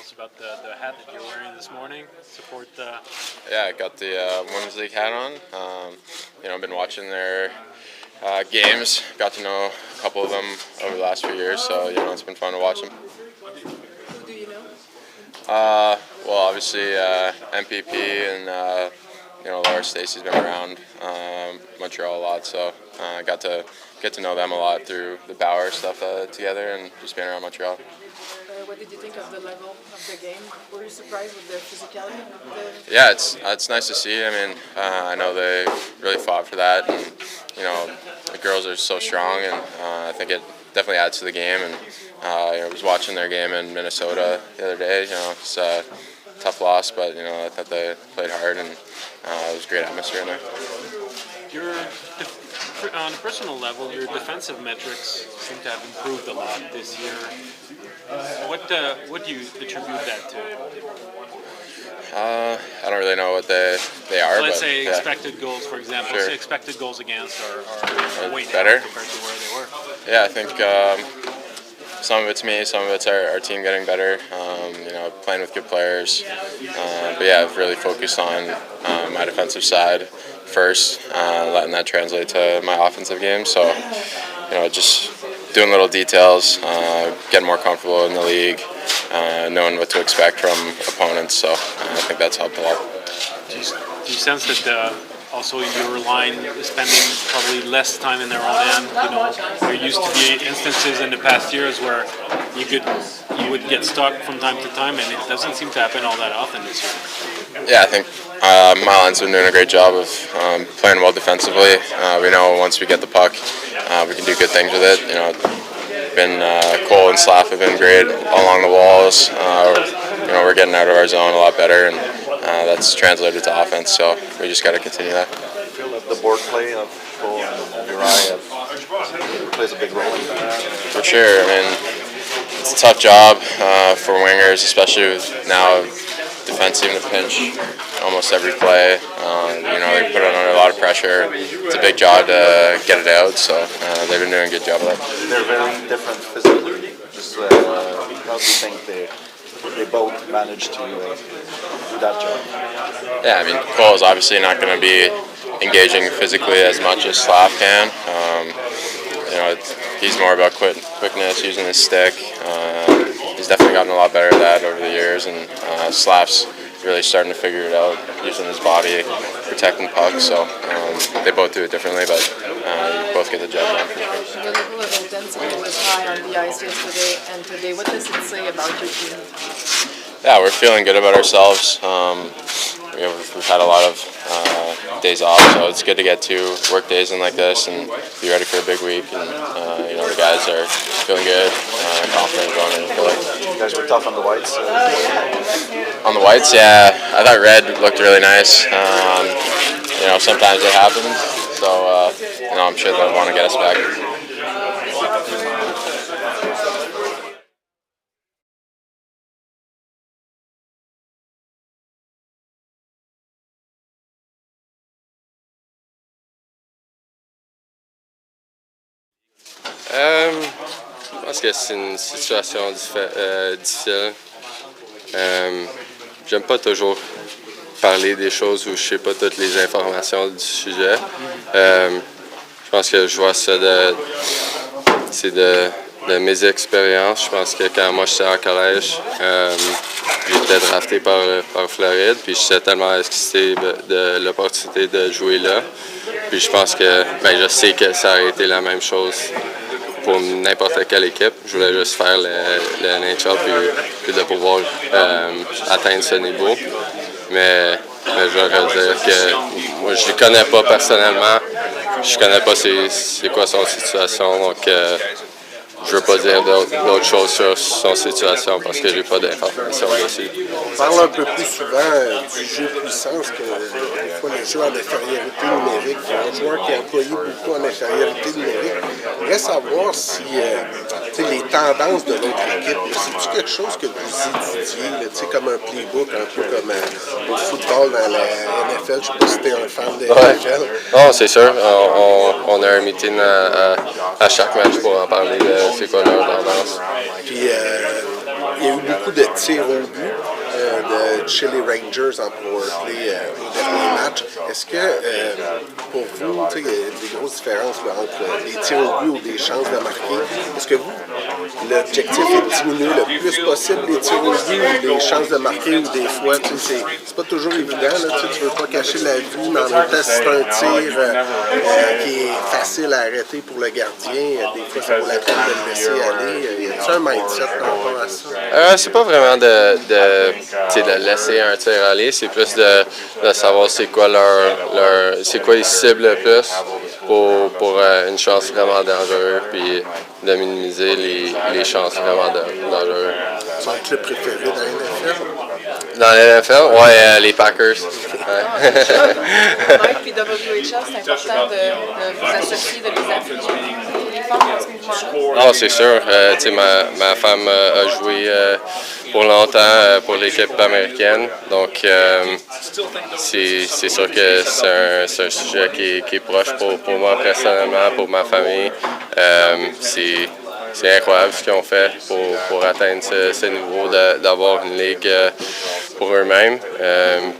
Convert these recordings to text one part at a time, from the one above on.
us about the hat that you're wearing this morning. Support the. Yeah, I got the Women's League hat on. I've been watching their games. Got to know a couple of them over the last few years, so it's been fun to watch them. Who do you know? Well, obviously MPP and Laura Stacey's been around Montreal a lot, so I got to get to know them a lot through the Bauer stuff together and just being around Montreal. What did you think of the level of the game? Were you surprised with the physicality of the... Yeah, it's nice to see. I mean, I know they really fought for that, and the girls are so strong, and I think it definitely adds to the game. And I was watching their game in Minnesota the other day. It's a tough loss, but I thought they played hard, and it was a great atmosphere in there. On a personal level, your defensive metrics seem to have improved a lot this year. What do you attribute that to? I don't really know what they are. Let's say expected goals, for example. Sure. Expected goals against are way better down compared to where they were. Yeah, I think some of it's me, some of it's our team getting better. Playing with good players. But yeah, I've really focused on my defensive side first, letting that translate to my offensive game. So, just doing little details, getting more comfortable in the league, knowing what to expect from opponents. So I think that's helped a lot. Do you sense that also your line is spending probably less time in their own end? There used to be instances in the past years where you would get stuck from time to time, and it doesn't seem to happen all that often this year. Yeah, I think my line's been doing a great job of playing well defensively. We know once we get the puck, we can do good things with it. Cole and Slav have been great along the walls. We're getting out of our zone a lot better, and that's translated to offense. So we just got to continue that. I feel that the board play of Cole and Uriah plays a big role in that. For sure. I mean, it's a tough job for wingers, especially with now defense in a pinch almost every play. They put it under a lot of pressure. It's a big job to get it out, so they've been doing a good job of that. They're very different physically. How do you think they both managed to do that job? Yeah, I mean, Cole is obviously not going to be engaging physically as much as Slav can. He's more about quickness, using his stick. He's definitely gotten a lot better at that over the years, and Slav's really starting to figure it out, using his body, protecting pucks. So they both do it differently, but both get the job done for sure. The level of intensity was high on the ice yesterday and today. What does it say about your team? Yeah, we're feeling good about ourselves. We've had a lot of days off, so it's good to get 2 work days in like this and be ready for a big week. And the guys are feeling good, confident going into Philly. You guys were tough on the whites. On the whites, yeah, I thought red looked really nice. Sometimes it happens, so I'm sure they'll want to get us back. Je pense que c'est une situation difficile. J'aime pas toujours parler des choses où je sais pas toutes les informations du sujet. Je pense que je vois ça de mes expériences. Je pense que quand moi j'étais en collège, j'étais drafté par Floride, puis j'étais tellement excité de l'opportunité de jouer là. Puis je pense que je sais que ça aurait été la même chose pour n'importe quelle équipe. Je voulais juste faire le NHL puis de pouvoir atteindre ce niveau. Mais je voudrais dire que moi je ne le connais pas personnellement. Je connais pas c'est quoi son situation. Donc je veux pas dire d'autres choses sur son situation parce que j'ai pas d'informations dessus. On parle un peu plus souvent du jeu puissance que des fois le jeu en infériorité numérique. Un joueur qui est employé beaucoup en infériorité numérique. Il reste à voir si les tendances de l'autre équipe, c'est-tu quelque chose que vous étudiez, comme un playbook, un peu comme au football dans la NFL? Je ne sais pas si tu es un fan de NFL. Non, c'est sûr. On a un meeting à chaque match pour en parler de c'est quoi leur tendance. Puis, y il y a eu beaucoup de tirs au but chez les Rangers en powerplay au dernier match. Est-ce que pour vous, il y a des grosses différences là, entre les tirs au but ou des chances de marquer? Est-ce que vous, l'objectif est de diminuer le plus possible les tirs au but ou les chances de marquer ou des fois, c'est pas toujours évident, là, tu veux pas cacher la vue, mais en même temps, si c'est un tir qui est facile à arrêter pour le gardien, des fois, ça vaut la peine de le laisser aller. Y a-t-il un mindset par rapport à ça? C'est pas vraiment de laisser un tir aller, c'est plus de savoir c'est quoi c'est quoi ils ciblent le plus pour une chance vraiment dangereuse, puis de minimiser les chances vraiment dangereuses. C'est un club préféré dans la NFL? Dans la NFL, ouais, les Packers. Mike, puis WHL, c'est important de vous associer, de les affilier, les femmes dans ce mouvement-là. Non, c'est sûr. Ma femme a joué pour longtemps pour l'équipe américaine. Donc, c'est sûr que c'est un sujet qui est proche pour moi personnellement, pour ma famille. C'est incroyable ce qu'ils ont fait pour atteindre ce niveau d'avoir une ligue pour eux-mêmes.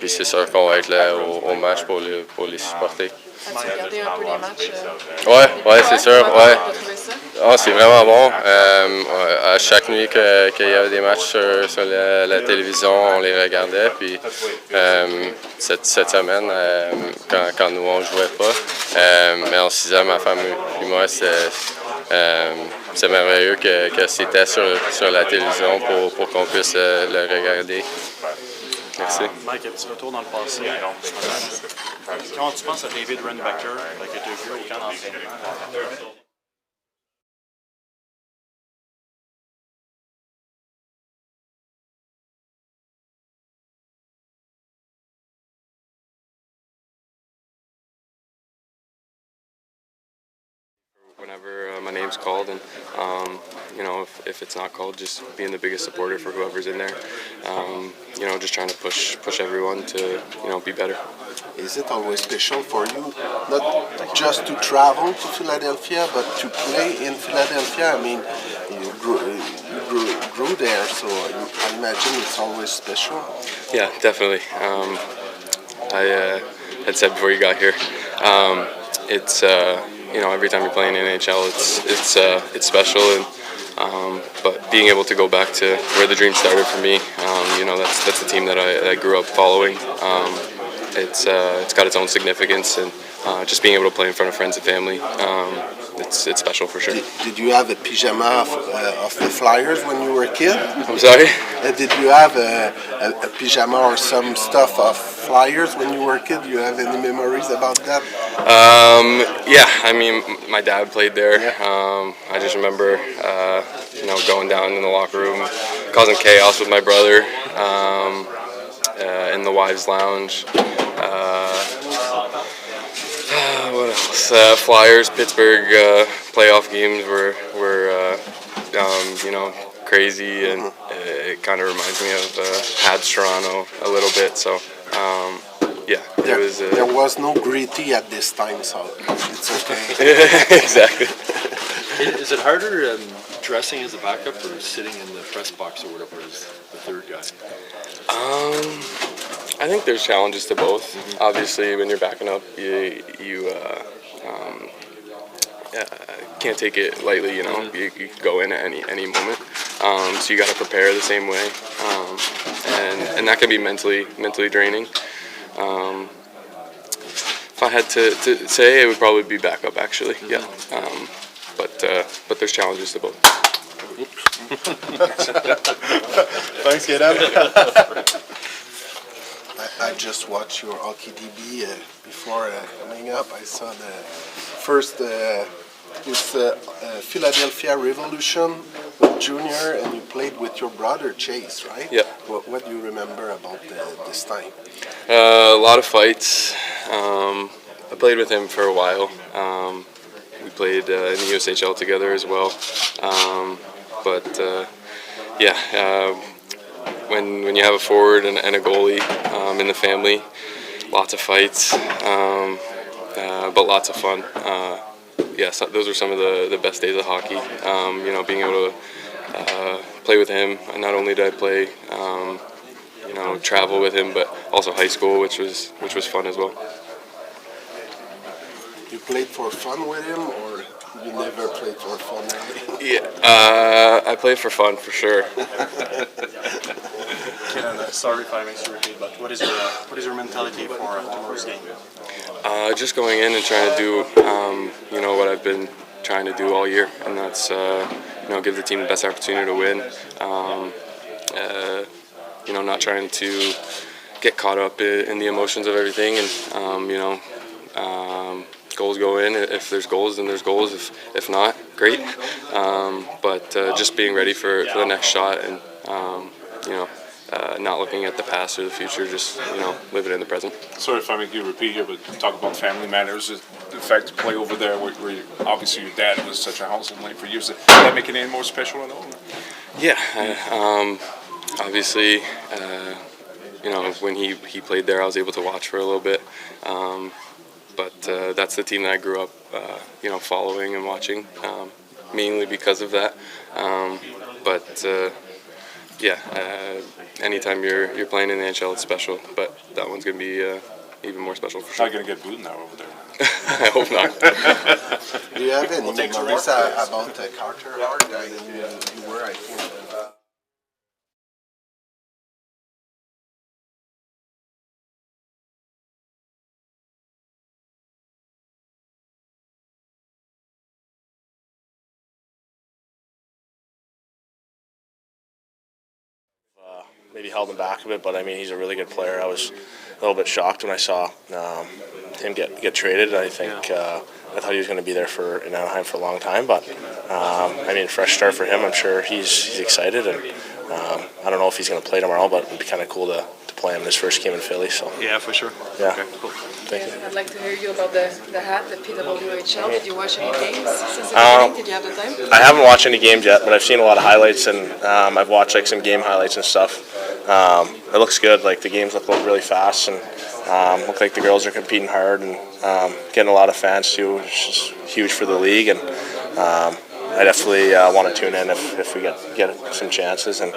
Puis c'est sûr qu'on va être là au match pour les supporter. As-tu regardé un peu les matchs? Ouais, c'est sûr. Ouais. Ça? C'est vraiment bon. À chaque nuit qu'il y avait des matchs sur la télévision, on les regardait. Puis cette semaine, quand nous on jouait pas, mais on se disait, ma femme et moi, c'est merveilleux que c'était sur la télévision pour qu'on puisse le regarder. Merci. Mike, un petit retour dans le passé. Quand tu penses à David Renbacker, que tu as vu au camp d'entraînement, Whenever my name's called, and if it's not called, just being the biggest supporter for whoever's in there. Just trying to push everyone to be better. Is it always special for you, not just to travel to Philadelphia, but to play in Philadelphia? I mean, you grew there, so I imagine it's always special. Yeah, definitely. I had said before you got here, it's every time you're playing in NHL, it's special, and but being able to go back to where the dream started for me, that's the team that I grew up following. It's got its own significance, and just being able to play in front of friends and family, it's special for sure. Did you have a pyjama of the Flyers when you were a kid? I'm sorry? Did you have a pyjama or some stuff of Flyers when you were a kid? Do you have any memories about that? Yeah, I mean, my dad played there. I just remember, going down in the locker room, causing chaos with my brother in the wives' lounge. What else? Flyers, Pittsburgh playoff games were crazy, and it kind of reminds me of Habs Toronto a little bit. So There was no gritty at this time, so it's okay. Exactly. is it harder dressing as a backup or sitting in the press box or whatever as the third guy? I think there's challenges to both. Obviously, when you're backing up, you can't take it lightly. You could go in at any moment. So you got to prepare the same way, and that can be mentally draining. If I had to say, it would probably be backup actually. Yeah. But there's challenges to both. Thanks, Cayden. I just watched your Hockey DB before coming up. I saw the first Philadelphia Revolution with Junior, and you played with your brother Chase, right? Yeah. What do you remember about this time? A lot of fights. I played with him for a while. We played in the USHL together as well. When you have a forward and a goalie in the family, lots of fights, but lots of fun. Those are some of the best days of hockey. Being able to play with him. And not only did I play, travel with him, but also high school, which was fun as well. You played for fun with him, or you never played for fun? Yeah, I played for fun for sure. Sorry if I make you repeat, but what is your mentality for tomorrow's game? Just going in and trying to do, what I've been trying to do all year, and that's, give the team the best opportunity to win. Not trying to get caught up in the emotions of everything, and goals go in. If there's goals, then there's goals. If not, great. But just being ready for the next shot, and not looking at the past or the future, just living in the present. Sorry if I make you repeat here, but talk about family matters. The fact to play over there, where obviously your dad was such a household name for years, did that make it any more special at all? Yeah, obviously, when he played there, I was able to watch for a little bit. But that's the team that I grew up, following and watching, mainly because of that. Anytime you're playing in the NHL, it's special. But that one's going to be even more special for sure. Not going to get booed now over there. I hope not. Do you have any memories about Carter Hart? You were, I think. Maybe held him back a bit, but I mean, he's a really good player. I was a little bit shocked when I saw him get traded. I think I thought he was going to be there in Anaheim for a long time, but fresh start for him. I'm sure he's excited, and I don't know if he's going to play tomorrow, but it'd be kind of cool to play him in his first game in Philly. So Yeah, for sure. Yeah. Okay, cool. Thank you. I'd like to hear you about the hat, the PWHL. Did you watch any games since the beginning? Did you have the time? I haven't watched any games yet, but I've seen a lot of highlights, and I've watched some game highlights and stuff. It looks good. The games look really fast, and look like the girls are competing hard and getting a lot of fans too, which is huge for the league. And I definitely want to tune in if we get some chances. And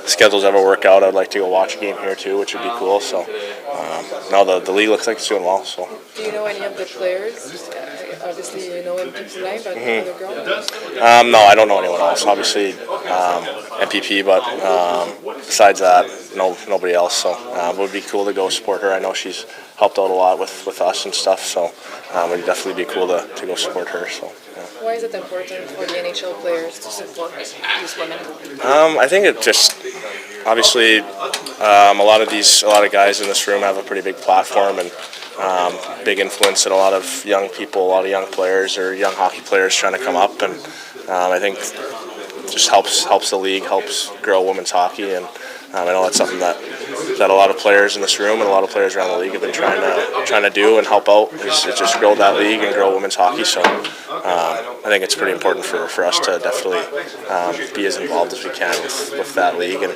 schedules ever work out, I'd like to go watch a game here too, which would be cool. So the league looks like it's doing well. So. Do you know any of the players? Obviously, you know MPP, but other girls? No, I don't know anyone else. Obviously, MPP, but besides that, nobody else. So it would be cool to go support her. I know she's helped out a lot with us and stuff. So it would definitely be cool to go support her. So. Yeah. Why is it important for the NHL players to support these women? I think it just obviously a lot of guys in this room have a pretty big platform and big influence in a lot of young people, a lot of young players or young hockey players trying to come up, and I think it just helps the league, helps grow women's hockey, and I know that's something that a lot of players in this room and a lot of players around the league have been trying to do and help out. Is just grow that league and grow women's hockey. So I think it's pretty important for us to definitely be as involved as we can with that league and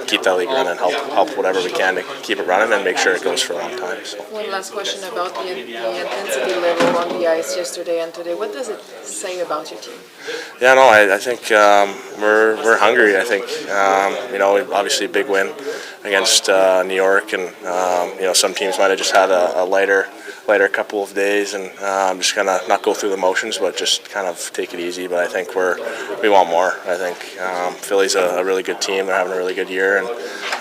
keep that league running, help whatever we can to keep it running and make sure it goes for a long time. So. One last question about the intensity level on the ice yesterday and today. What does it say about your team? Yeah, no, I think we're hungry. I think obviously a big win against New York, and some teams might have just had a lighter couple of days and just kind of not go through the motions, but just kind of take it easy. But I think we want more. I think Philly's a really good team. They're having a really good year, and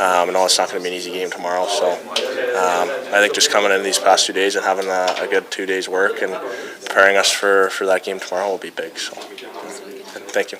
I know it's not going to be an easy game tomorrow. So I think just coming in these past 2 days and having a good 2 days work and preparing us for that game tomorrow will be big. So thank you.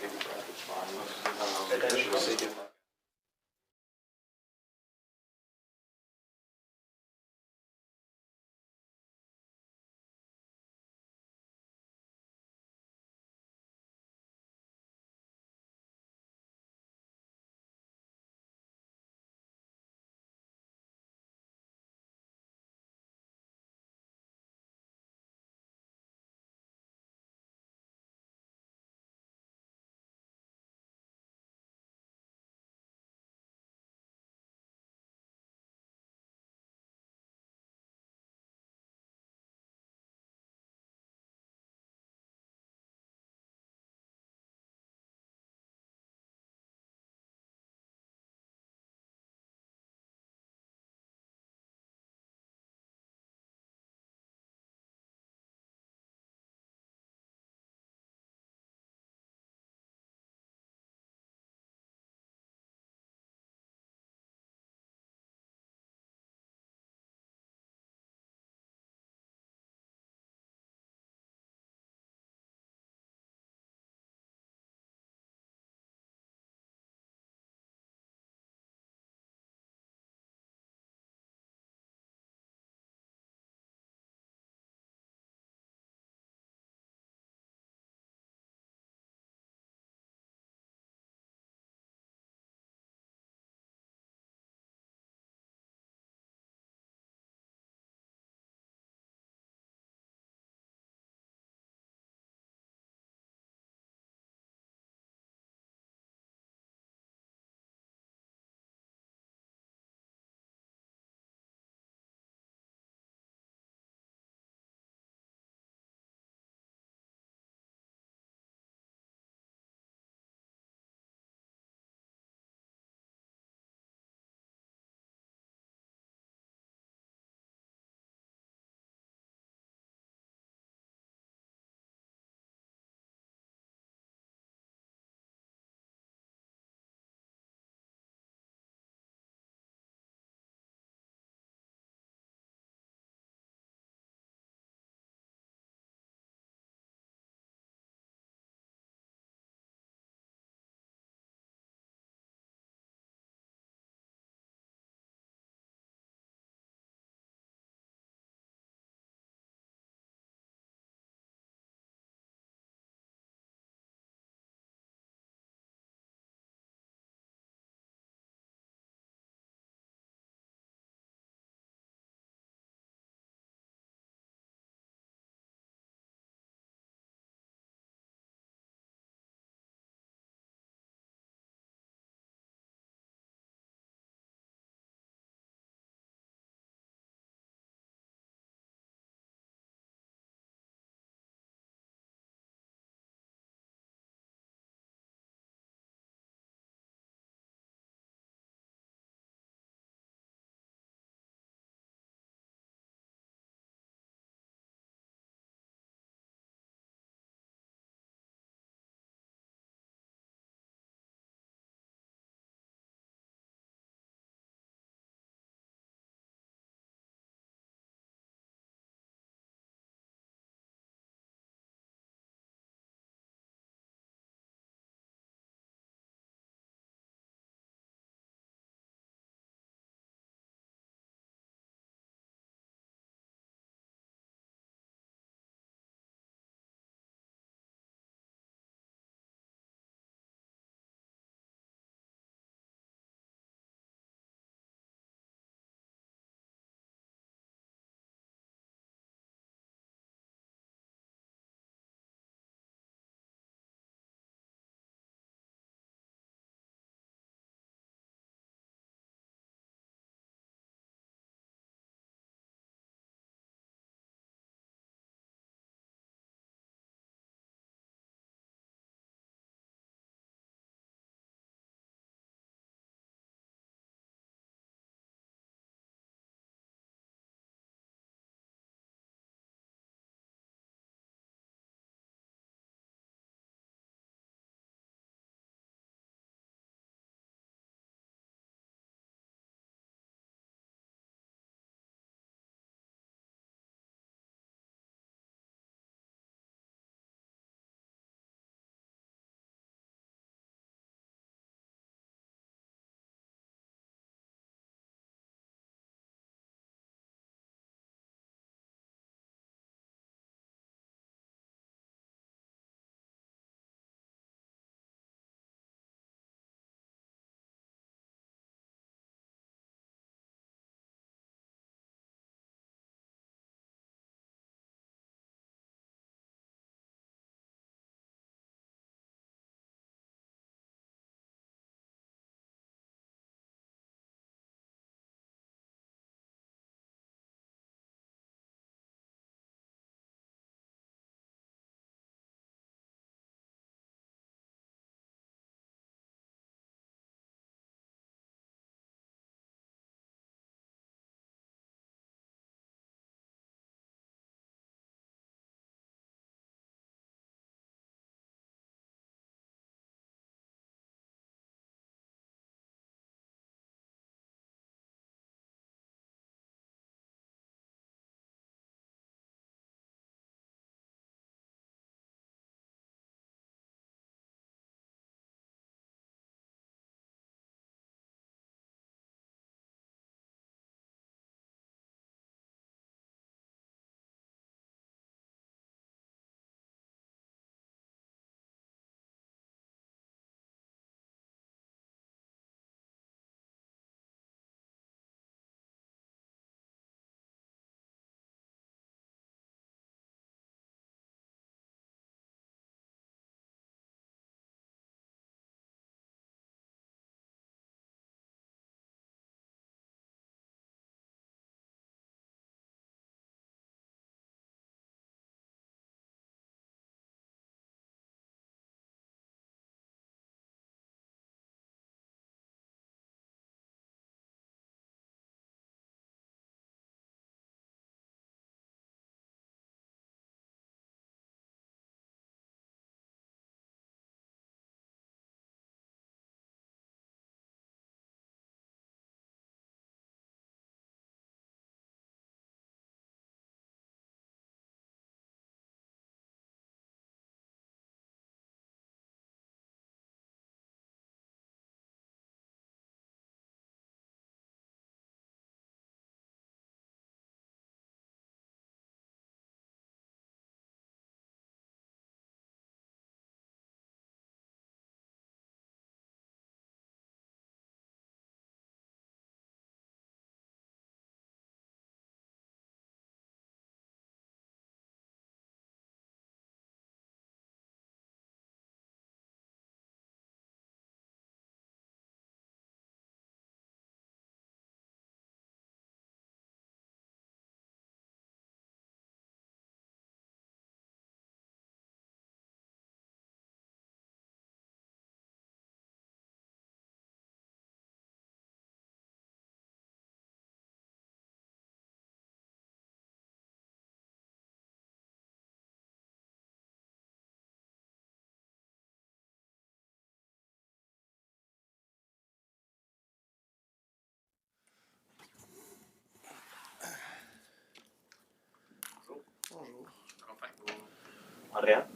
Andrea?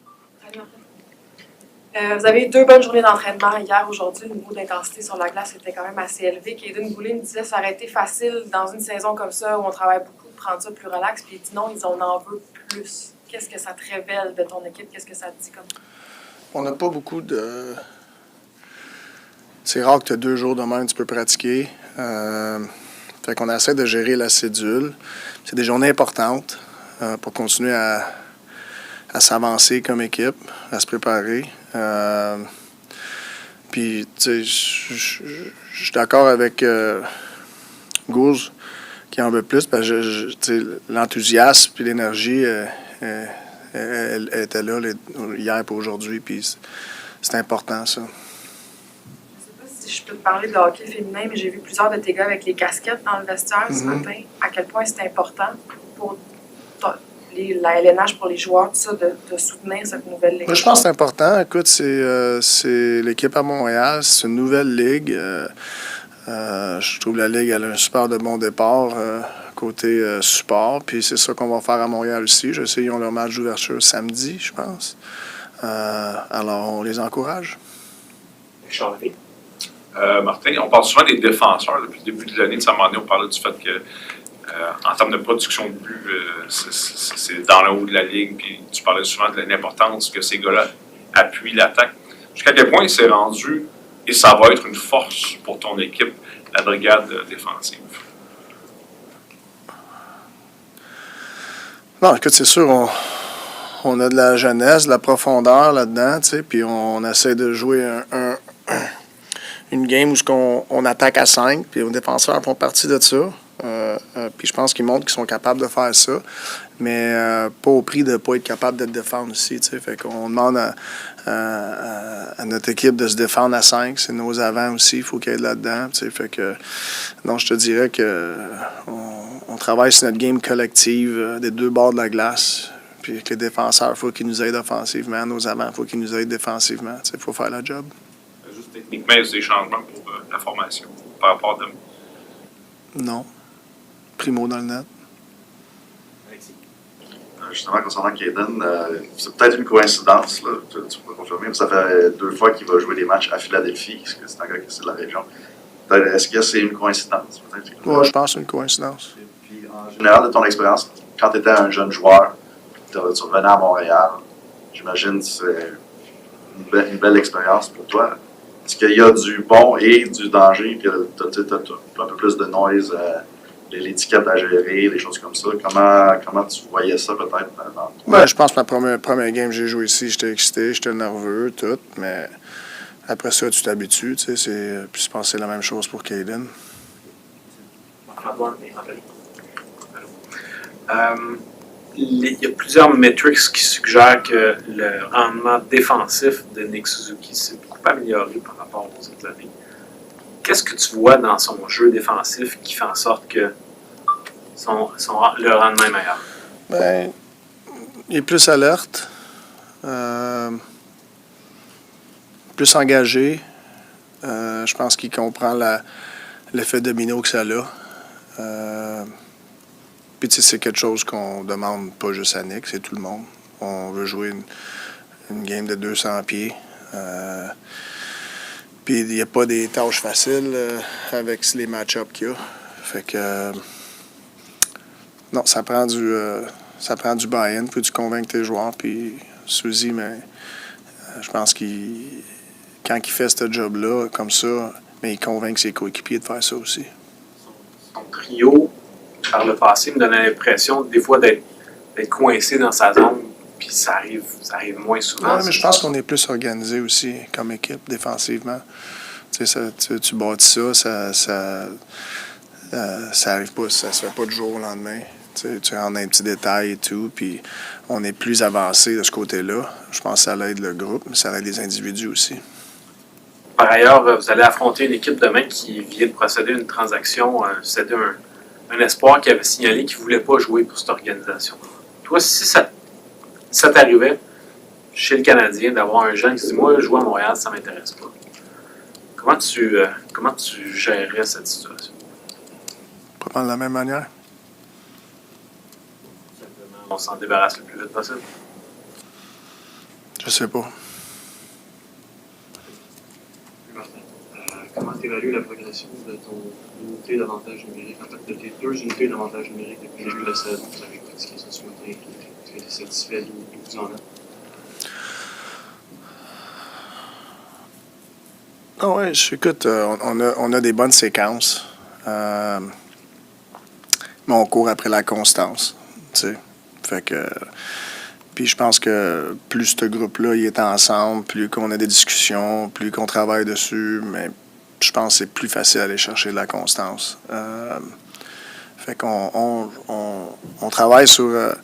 Vous avez eu 2 bonnes journées d'entraînement hier, aujourd'hui. Le niveau d'intensité sur la glace était quand même assez élevé. Kaiden Guhle me disait que ça aurait été facile dans une saison comme ça où on travaille beaucoup de prendre ça plus relax. Puis il dit non, ils en veulent plus. Qu'est-ce que ça te révèle de ton équipe? Qu'est-ce que ça te dit comme? On n'a pas beaucoup de. C'est rare que tu as 2 jours de même, tu peux pratiquer. Fait qu'on essaie de gérer la cédule. C'est des journées importantes pour continuer à s'avancer comme équipe, à se préparer. Puis, tu sais, je suis d'accord avec Guhle qui en veut plus, parce que l'enthousiasme et l'énergie elle était là hier et aujourd'hui, puis c'est important, ça. Si je peux te parler de hockey féminin, mais j'ai vu plusieurs de tes gars avec les casquettes dans le vestiaire ce matin. À quel point c'est important pour la LNH, pour les joueurs, tout ça, de soutenir cette nouvelle ligue? Moi, je pense que c'est important. Écoute, c'est l'équipe à Montréal, c'est une nouvelle ligue. Je trouve que la ligue elle a un super de bon départ côté support, puis c'est ça qu'on va faire à Montréal aussi. Je sais, ils ont leur match d'ouverture samedi, je pense. Alors, on les encourage. Charles-Louis? Martin, on parle souvent des défenseurs depuis le début de l'année. À un moment donné, on parlait du fait que, en termes de production de but, c'est dans le haut de la ligue. Puis tu parlais souvent de l'importance que ces gars-là appuient l'attaque. Jusqu'à quel point c'est rendu, et ça va être une force pour ton équipe, la brigade défensive? Non, écoute, c'est sûr, on a de la jeunesse, de la profondeur là-dedans, tu sais, puis on essaie de jouer une game où on attaque à 5, puis les défenseurs font partie de ça. Puis je pense qu'ils montrent qu'ils sont capables de faire ça, mais pas au prix de ne pas être capable de défendre aussi. T'sais. Fait qu'on demande à notre équipe de se défendre à 5. C'est nos avants aussi, il faut qu'il y ait là-dedans. T'sais. Fait que, donc je te dirais que on travaille sur notre game collective des 2 bords de la glace. Puis avec les défenseurs, il faut qu'ils nous aident offensivement. Nos avants, il faut qu'ils nous aident défensivement. Il faut faire la job. Juste techniquement, il y a des changements pour la formation par rapport à Non. Primeau dans le net. Justement, concernant Cayden, c'est peut-être une coïncidence, là, tu peux confirmer, mais ça fait 2 fois qu'il va jouer des matchs à Philadelphie, parce que c'est un gars qui est de la région. Est-ce que c'est une coïncidence? Oui, je pense que c'est une coïncidence. Puis, en général, de ton expérience, quand tu étais un jeune joueur, tu revenais à Montréal, j'imagine que c'est une belle expérience pour toi. Est-ce qu'il y a du bon et du danger, puis tu as un peu plus de noise, l'étiquette à gérer, des choses comme ça? Comment tu voyais ça peut-être? Ben, je pense que ma première game que j'ai joué ici, j'étais excité, j'étais nerveux, tout, mais après ça, tu t'habitues, tu sais, puis je pense que c'est la même chose pour Cayden. Il y a plusieurs metrics qui suggèrent que le rendement défensif de Nick Suzuki s'est beaucoup amélioré par rapport aux autres années. Qu'est-ce que tu vois dans son jeu défensif qui fait en sorte que le rendement est meilleur? Ben, il est plus alerte, plus engagé. Je pense qu'il comprend l'effet domino que ça a. Puis tu sais, c'est quelque chose qu'on demande pas juste à Nick, c'est tout le monde. On veut jouer une game de 200 pieds. Puis il n'y a pas des tâches faciles avec les match-ups qu'il y a. Fait que non, ça prend du buy-in, puis tu convaincs tes joueurs. Puis Suzy, mais je pense quand il fait ce job-là comme ça, mais il convainc ses coéquipiers de faire ça aussi. Son trio, par le passé, me donnait l'impression des fois d'être coincé dans sa zone, puis ça arrive moins souvent. Oui, mais je pense qu'on est plus organisé aussi comme équipe défensivement. Tu sais, tu bâtis ça arrive pas, ça se fait pas du jour au lendemain. Tu rentres dans un petit détail et tout, puis on est plus avancé de ce côté-là. Je pense que ça aide le groupe, mais ça aide les individus aussi. Par ailleurs, vous allez affronter une équipe demain qui vient de procéder à une transaction. C'était un espoir qui avait signalé qu'il ne voulait pas jouer pour cette organisation. Toi, si ça t'arrivait chez le Canadien d'avoir un jeune qui dit « Moi, jouer à Montréal, ça ne m'intéresse pas », comment tu gérerais cette situation? Pas mal de la même manière. On s'en débarrasse le plus vite possible. Je sais pas. Comment tu évalues la progression de ton unité d'avantage numérique, en fait de tes 2 unités d'avantage numérique depuis le début de la saison? Vous avez pratiqué ça ce matin, tu es satisfait d'où vous en êtes? Ah ouais, écoute, on a des bonnes séquences. Mais on court après la constance. Tu sais. Fait que. Puis je pense que plus ce groupe-là il est ensemble, plus qu'on a des discussions, plus qu'on travaille dessus, mais je pense que c'est plus facile d'aller chercher de la constance. Fait qu'on on travaille sur.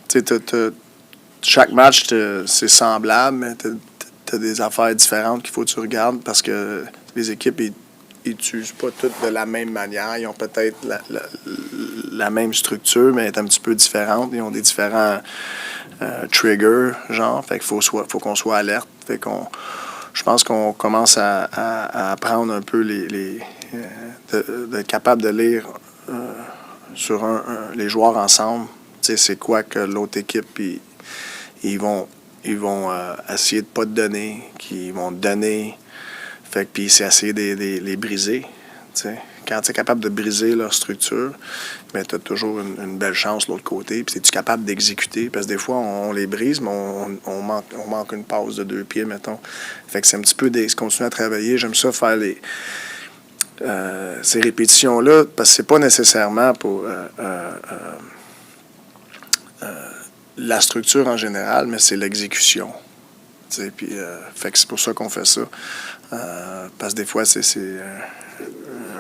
Tu sais, chaque match, c'est semblable, mais tu as des affaires différentes qu'il faut que tu regardes parce que les équipes, ils n'utilisent pas toutes de la même manière. Ils ont peut-être la même structure, mais elle est un petit peu différente. Ils ont des différents triggers, genre. Fait qu'il faut qu'on soit alerte. Fait qu'on. Je pense qu'on commence à apprendre un peu d'être capable de lire sur les joueurs ensemble. Tu sais, c'est quoi que l'autre équipe, ils vont essayer de pas te donner, qu'ils vont te donner. Fait que puis c'est essayer de les briser. Tu sais. Quand tu es capable de briser leur structure, mais tu as toujours une belle chance de l'autre côté. Puis es-tu capable d'exécuter? Parce que des fois, on les brise, mais on manque une passe de 2 pieds, mettons. Fait que c'est un petit peu continuer à travailler. J'aime ça faire ces répétitions-là, parce que c'est pas nécessairement pour la structure en général, mais c'est l'exécution. Puis, fait que c'est pour ça qu'on fait ça. Parce que des fois, c'est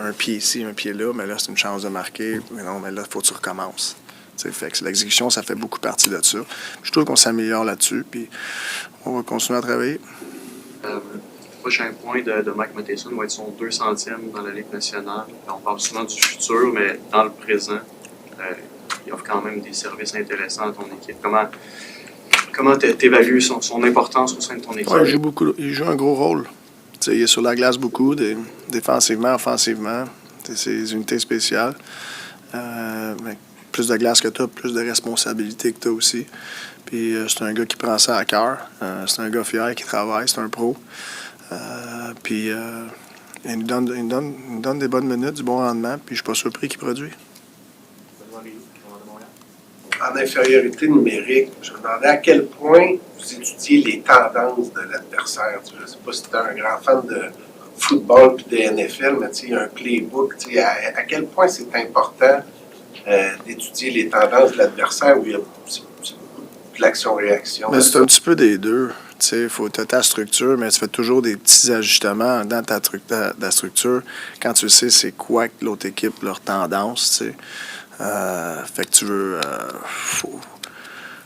un pied ici, un pied là, mais là, c'est une chance de marquer. Mais non, mais là, il faut que tu recommences. Fait que l'exécution, ça fait beaucoup partie de ça. Je trouve qu'on s'améliore là-dessus, puis on va continuer à travailler. Le prochain point de Mike Matheson va être son 200e dans la Ligue nationale. On parle souvent du futur, mais dans le présent, il offre quand même des services intéressants à ton équipe. Comment tu évalues son importance au sein de ton équipe? Ouais, il joue un gros rôle. T'sais, il est sur la glace beaucoup, défensivement, offensivement. C'est des unités spéciales. Mais plus de glace que tu as, plus de responsabilités que tu as aussi. Puis c'est un gars qui prend ça à cœur. C'est un gars fier qui travaille, c'est un pro. Puis il nous donne des bonnes minutes, du bon rendement, puis je suis pas surpris qu'il produit. En infériorité numérique, je me demandais à quel point vous étudiez les tendances de l'adversaire. Je ne sais pas si tu es un grand fan de football puis de NFL, mais il y a un playbook. À quel point c'est important d'étudier les tendances de l'adversaire où il y a beaucoup de l'action-réaction? Mais c'est un petit peu des deux. Il faut ta structure, mais tu fais toujours des petits ajustements dans ta structure quand tu sais c'est quoi que l'autre équipe, leur tendance. T'sais. Fait que tu veux.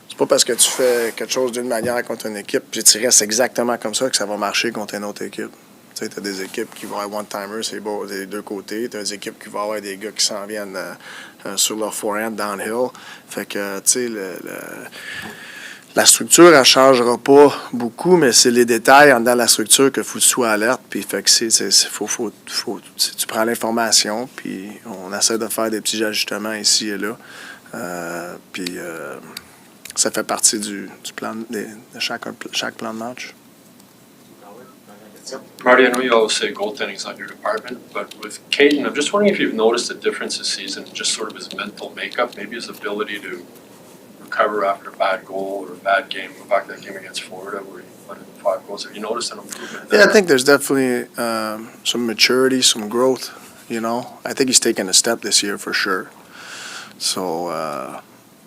C'est pas parce que tu fais quelque chose d'une manière contre une équipe, puis tu restes exactement comme ça que ça va marcher contre une autre équipe. Tu as des équipes qui vont avoir one-timer, c'est beau des deux côtés. Tu as des équipes qui vont avoir des gars qui s'en viennent sur leur forehand downhill. Fait que, tu sais, la structure, elle ne changera pas beaucoup, mais c'est les détails en dedans de la structure qu'il faut que tu sois alerte. Puis, fait que tu prends l'information, puis on essaie de faire des petits ajustements ici et là. Puis, ça fait partie du plan de chaque plan de match. Marty, I know you always say goaltending is not your department, but with Cayden, I'm just wondering if you've noticed a difference this season, just sort of his mental makeup, maybe his ability to recover after a bad goal or a bad game. Go back to that game against Florida where he put in 5 goals. Have you noticed an improvement there? Yeah, I think there's definitely some maturity, some growth, you know. I think he's taken a step this year for sure. So,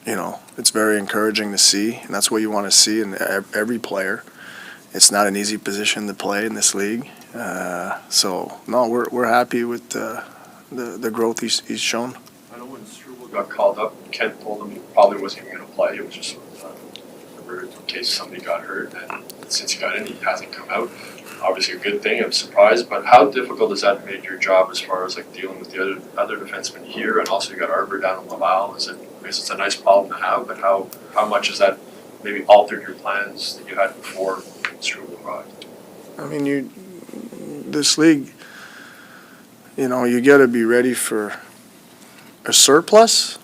you know, it's very encouraging to see, and that's what you want to see in every player. It's not an easy position to play in this league. So, no, we're happy with the growth he's shown. I know when Struble got called up, Kent told him he probably wasn't even going to play. It was just in case somebody got hurt. And since he got in, he hasn't come out. Obviously a good thing, I'm surprised. But how difficult does that make your job as far as like dealing with the other defensemen here? And also you got Arbor down in Laval. I guess it's a nice problem to have, but how much has that maybe altered your plans that you had before Struble arrived? I mean, this league, you know, you got to be ready for a surplus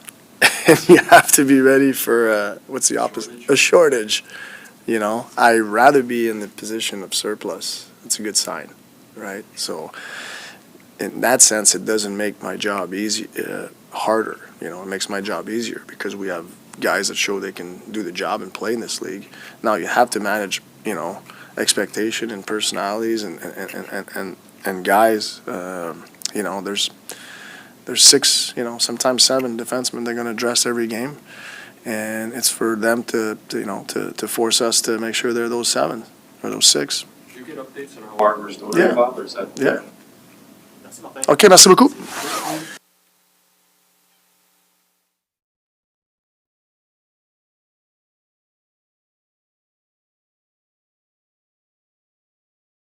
and you have to be ready for what's the opposite? A shortage. You know, I'd rather be in the position of surplus. It's a good sign, right? So, in that sense, it doesn't make my job harder. You know, it makes my job easier because we have guys that show they can do the job and play in this league. Now you have to manage, you know, expectation and personalities and guys. You know, there's 6, you know, sometimes 7 defensemen they're going to dress every game, and it's for them to force us to make sure they're those 7 or those 6. Do you get updates on how Arthur's doing, Yeah. Bob, or is that? Yeah. OK, merci beaucoup.